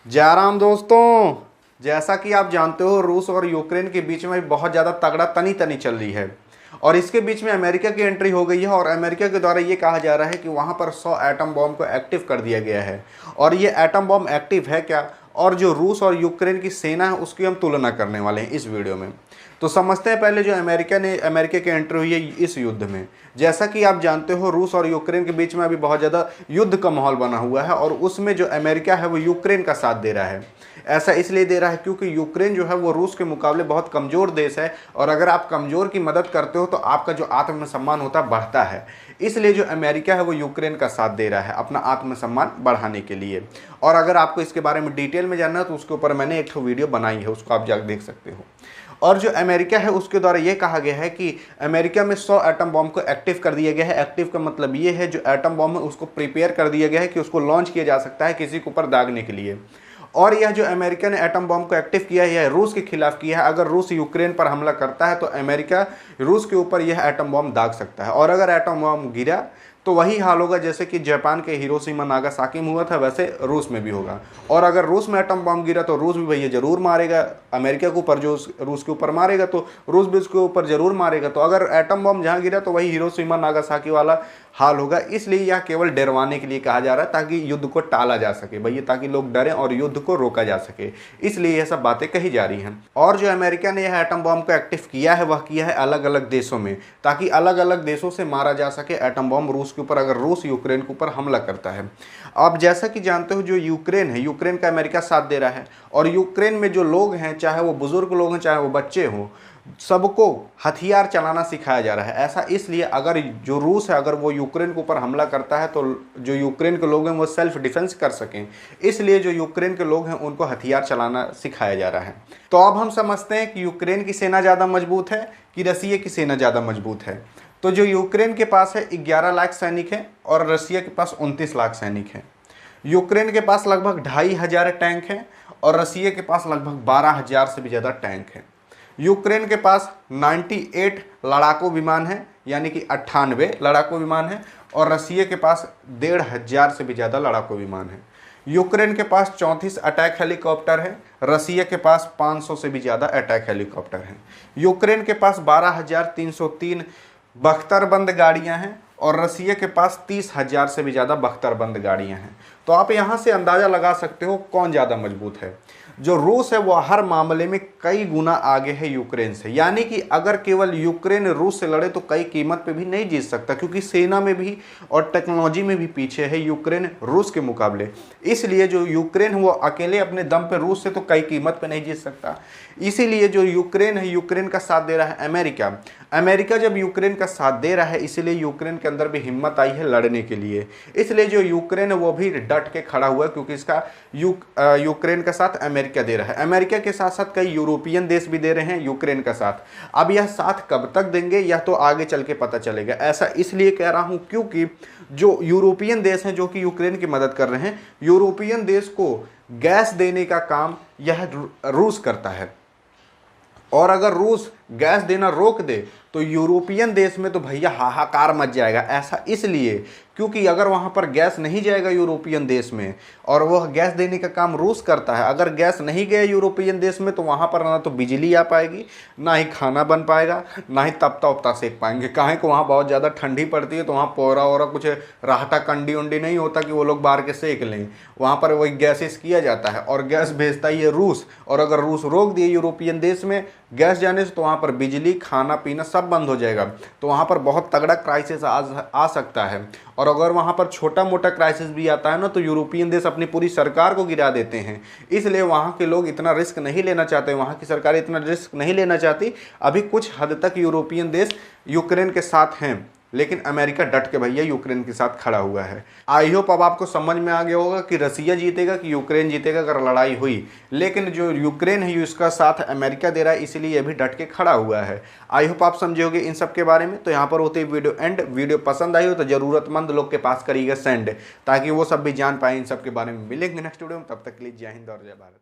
जय राम दोस्तों। जैसा कि आप जानते हो, रूस और यूक्रेन के बीच में बहुत ज़्यादा तगड़ा तनी तनी चल रही है और इसके बीच में अमेरिका की एंट्री हो गई है और अमेरिका के द्वारा ये कहा जा रहा है कि वहाँ पर 100 एटम बॉम्ब को एक्टिव कर दिया गया है। और ये एटम बॉम्ब एक्टिव है क्या, और जो रूस और यूक्रेन की सेना है उसकी हम तुलना करने वाले हैं इस वीडियो में। तो समझते हैं पहले जो अमेरिका की एंट्री हुई है इस युद्ध में। जैसा कि आप जानते हो, रूस और यूक्रेन के बीच में अभी बहुत ज़्यादा युद्ध का माहौल बना हुआ है और उसमें जो अमेरिका है वो यूक्रेन का साथ दे रहा है। ऐसा इसलिए दे रहा है क्योंकि यूक्रेन जो है वो रूस के मुकाबले बहुत कमज़ोर देश है और अगर आप कमज़ोर की मदद करते हो तो आपका जो आत्मसम्मान होता है बढ़ता है। इसलिए जो अमेरिका है वो यूक्रेन का साथ दे रहा है अपना आत्मसम्मान बढ़ाने के लिए। और अगर आपको इसके बारे में डिटेल में जानना है तो उसके ऊपर मैंने एक वीडियो बनाई है, उसको आप जाकर देख सकते हो। और जो अमेरिका है उसके द्वारा ये कहा गया है कि अमेरिका में 100 एटम बॉम्ब को एक्टिव कर दिया गया है। एक्टिव का मतलब ये है जो एटम बॉम्ब है उसको प्रिपेयर कर दिया गया है कि उसको लॉन्च किया जा सकता है किसी के ऊपर दागने के लिए। और यह जो अमेरिका ने एटम बॉम्ब को एक्टिव किया है यह रूस के खिलाफ किया है। अगर रूस यूक्रेन पर हमला करता है तो अमेरिका रूस के ऊपर यह एटम बॉम्ब दाग सकता है। और अगर एटम बॉम्ब गिरा तो वही हाल होगा जैसे कि जापान के हिरोशिमा नागासाकी में हुआ था, वैसे रूस में भी होगा। और अगर रूस में एटम बॉम्ब गिरा तो रूस भी भैया जरूर मारेगा अमेरिका के ऊपर, जो रूस के ऊपर मारेगा तो रूस भी उसके ऊपर जरूर मारेगा। तो अगर एटम बॉम्ब जहाँ गिरा तो वही हिरोशिमा नागासाकी वाला हाल होगा। इसलिए यह केवल डरवाने के लिए कहा जा रहा है ताकि युद्ध को टाला जा सके भैया, ताकि लोग डरें और युद्ध को रोका जा सके, इसलिए यह सब बातें कही जा रही हैं। और जो अमेरिका ने यह एटम बॉम्ब को एक्टिव किया है वह किया है अलग अलग देशों में, ताकि अलग अलग देशों से मारा जा सके एटम बॉम्ब रूस के ऊपर अगर रूस यूक्रेन के ऊपर हमला करता है। अब जैसा कि जानते हो जो यूक्रेन है, यूक्रेन का अमेरिका साथ दे रहा है और यूक्रेन में जो लोग हैं, चाहे वो बुजुर्ग लोग हैं चाहे वो बच्चे हों, सबको हथियार चलाना सिखाया जा रहा है। ऐसा इसलिए अगर जो रूस है अगर वो यूक्रेन के ऊपर हमला करता है तो जो यूक्रेन के लोग हैं वो सेल्फ डिफेंस कर सकें, इसलिए जो यूक्रेन के लोग हैं उनको हथियार चलाना सिखाया जा रहा है। तो अब हम समझते हैं कि यूक्रेन की सेना ज़्यादा मजबूत है कि रसिया की सेना ज़्यादा मजबूत है। तो जो यूक्रेन के पास है 11 लाख सैनिक हैं और रसिया के पास 29 लाख सैनिक हैं। यूक्रेन के पास लगभग 2,500 टैंक हैं और रसिया के पास लगभग 12,000 से भी ज़्यादा टैंक हैं। यूक्रेन के पास 98 लड़ाकू विमान हैं, यानी कि 98 लड़ाकू विमान हैं और रसिया के पास 1,500 से भी ज़्यादा लड़ाकू विमान हैं। यूक्रेन के पास 34 अटैक हेलीकॉप्टर हैं, रसिया के पास 500 से भी ज़्यादा अटैक हेलीकॉप्टर हैं। यूक्रेन के पास 12,303 बख्तरबंद गाड़ियां हैं और रसिया के पास 30,000 से भी ज़्यादा बख्तरबंद गाड़ियां हैं। तो आप यहाँ से अंदाज़ा लगा सकते हो कौन ज़्यादा मजबूत है। जो रूस है वो हर मामले में कई गुना आगे है यूक्रेन से, यानी कि अगर केवल यूक्रेन रूस से लड़े तो कई कीमत पे भी नहीं जीत सकता, क्योंकि सेना में भी और टेक्नोलॉजी में भी पीछे है यूक्रेन रूस के मुकाबले। इसलिए जो यूक्रेन है वो अकेले अपने दम पे रूस से तो कई कीमत पे नहीं जीत सकता। इसीलिए जो यूक्रेन है, यूक्रेन का साथ दे रहा है अमेरिका। अमेरिका जब यूक्रेन का साथ दे रहा है इसीलिए यूक्रेन के अंदर भी हिम्मत आई है लड़ने के लिए। इसलिए जो यूक्रेन है वो भी डट के खड़ा हुआ है, क्योंकि इसका यूक्रेन का साथ अमेरिका दे रहा है। अमेरिका के साथ साथ कई यूरोपियन देश भी दे रहे हैं यूक्रेन का साथ। अब यह साथ कब तक देंगे यह तो आगे चल के पता चलेगा। ऐसा इसलिए कह रहा हूं क्योंकि जो यूरोपियन देश हैं जो कि यूक्रेन की मदद कर रहे हैं, यूरोपियन देश को गैस देने का काम यह रूस करता है। और अगर रूस गैस देना रोक दे तो यूरोपियन देश में तो भैया हाहाकार मच जाएगा। ऐसा इसलिए क्योंकि अगर वहाँ पर गैस नहीं जाएगा यूरोपियन देश में और वह गैस देने का काम रूस करता है, अगर गैस नहीं गया यूरोपियन देश में तो वहाँ पर ना तो बिजली आ पाएगी, ना ही खाना बन पाएगा, ना ही तपता उपता सेक पाएंगे। काहे को वहाँ बहुत ज़्यादा ठंडी पड़ती है तो वहाँ पोरा वोरा कुछ राहटा कंडी उंडी नहीं होता कि वो लोग बाहर के सेक लें। वहाँ पर वही गैसेस किया जाता है और गैस भेजता ही है रूस। और अगर रूस रोक दिए यूरोपियन देश में गैस जाने से तो वहाँ पर बिजली खाना पीना सब बंद हो जाएगा। तो वहाँ पर बहुत तगड़ा क्राइसिस आ सकता है। और अगर वहाँ पर छोटा मोटा क्राइसिस भी आता है ना तो यूरोपियन देश अपनी पूरी सरकार को गिरा देते हैं। इसलिए वहाँ के लोग इतना रिस्क नहीं लेना चाहते, वहाँ की सरकार इतना रिस्क नहीं लेना चाहती। अभी कुछ हद तक यूरोपियन देश यूक्रेन के साथ हैं, लेकिन अमेरिका डट के भैया यूक्रेन के साथ खड़ा हुआ है। आई होप अब आपको समझ में आ गया होगा कि रसिया जीतेगा कि यूक्रेन जीतेगा अगर लड़ाई हुई। लेकिन जो यूक्रेन है उसका साथ अमेरिका दे रहा है, इसीलिए ये भी डट के खड़ा हुआ है। आई होप आप समझे होगे इन सब के बारे में। तो यहाँ पर होते वीडियो एंड। वीडियो पसंद आई हो तो ज़रूरतमंद लोग के पास करिएगा सेंड, ताकि वो सब भी जान पाए इन सब के बारे में। मिलेंगे नेक्स्ट वीडियो में, तब तक के लिए जय हिंद और जय भारत।